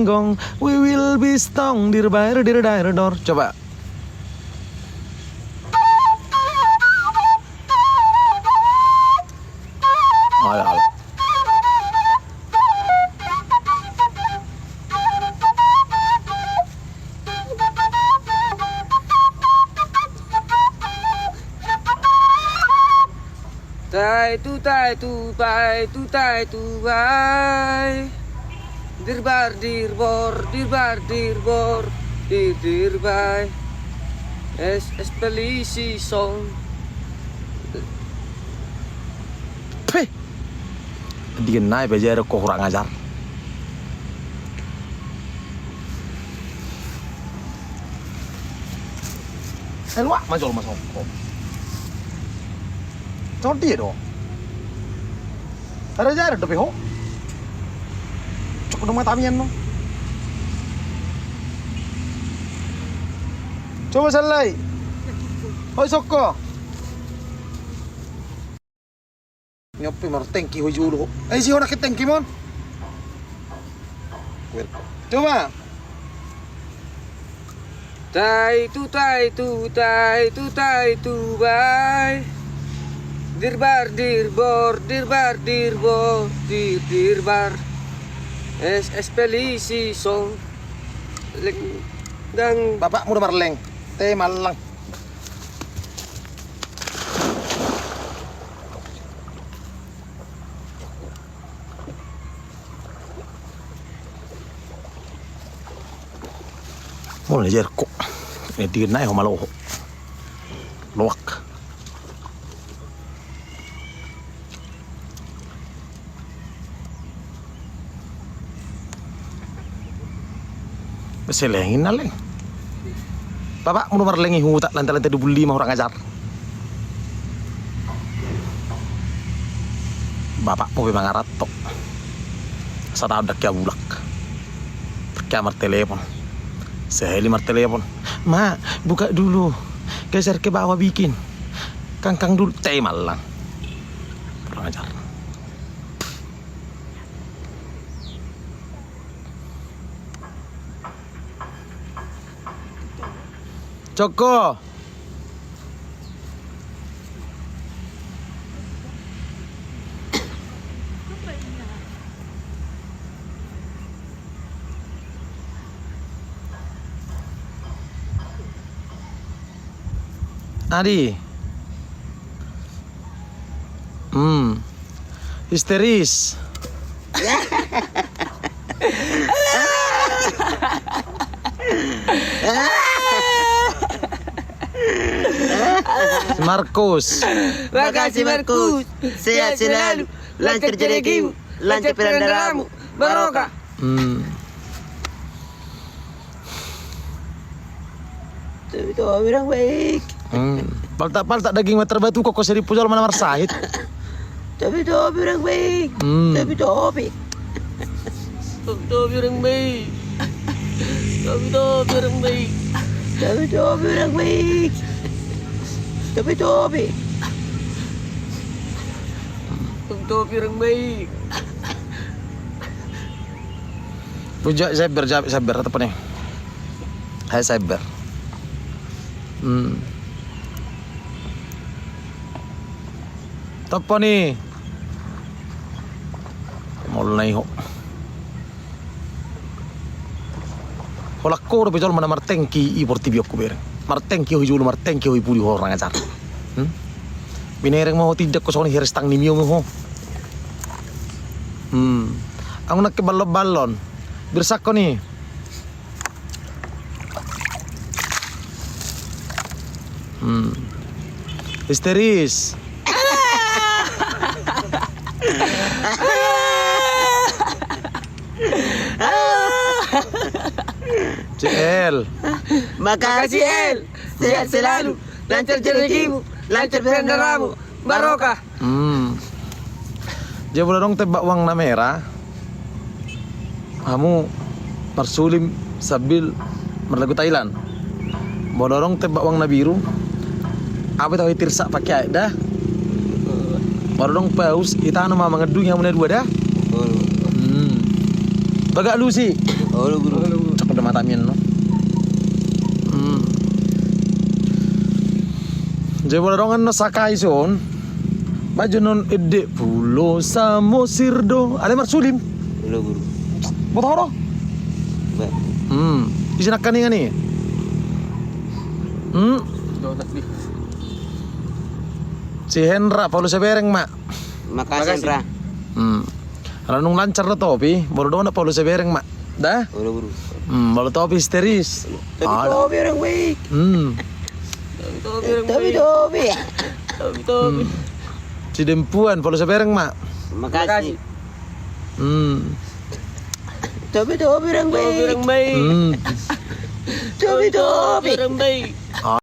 gong, we will be strong, dear door. Coba. Alah. Tai tu bai tu bai. Dirbar dirbor dir bai. Es pelisi song. Peh. Dia naik belajar kok kurang ajar. Elwak majol masuk. Jangan dia dong. Ada jarak tapi ho. Cukup nama tamian no. Coba selai. Hoi soko. Nyopi mar tangki hoi julu. Si hona ke tangki mon. Coba. Tai tu bai. Dirbar dirbar. Es pelisi song. Dan Bapak muda marleng. Teh malang. Mau ngajar kok. Ini dia naik homalo. Loak. Selengin naleng. Bapak mau nomor lengi huta lantai-lantai 25 orang ajar. Bapak mau memang ngarat tok. Sada ada kia bulak. Kia mar telepon. Seheli mar telepon. Ma, buka dulu. Geser ke bawah bikin. Kangkang dulu teh malang. Kurang ajar. Joko. Adi. Histeris. Markus. Makasih Markus. Sehat selalu. Lancar rezekimu. Lancar perandaramu. Barokah. Tapi tu orang baik. Paltak daging meter batu kok seri pujol mana marsahit. Tapi tu orang baik. Tapi tu baik. Tapi tu orang baik. Tapi tu orang baik. Tapi tu orang baik. Tapi tu baik. Tapi tu orang baik. Puja sabar apa nih? Hai sabar. Apa nih? Mulai ho. Holakko udah pejol mana martengki i porti biok kuber. Martengki ho julu martengki ho puli ho orang ajar. Binereng mau tidak kosong ni herestang ni mio ho. Ang nak ke balon. Bersak ko ni. Histeris. CL. Makasih El. Sehat selalu. Lancar rezekimu. Lancar perandaramu. Barokah. Dia boleh dong tebak uang na merah. Kamu persulim sambil merlagu Thailand. Boleh dong tebak uang na biru. Apa tahu tirsak pakai dah. Boleh dong paus kita anu mama ngedung yang mana dua dah. Bagak lu sih. Halo guru. Cakap udah matamin no. Jadi boleh dongan no sakai son. Baju non ede pulo samo sirdo. Ale marsulim. Halo guru. Botoh. Ba. Isinak kaningan nih. Donat di. Si Hendra Paulo Sebereng mak. Makasih Hendra. Ranung lancar na topi, baru doon na Paulo Sebereng mak. Dah? Halo guru. Baru topi histeris. Tapi Tobi orang baik. Tapi Tobi. Tobi. Si Dempuan Paulo Sebereng mak. Makasih. Tapi Tobi orang Tobi baik. orang baik. Tobi. Orang baik.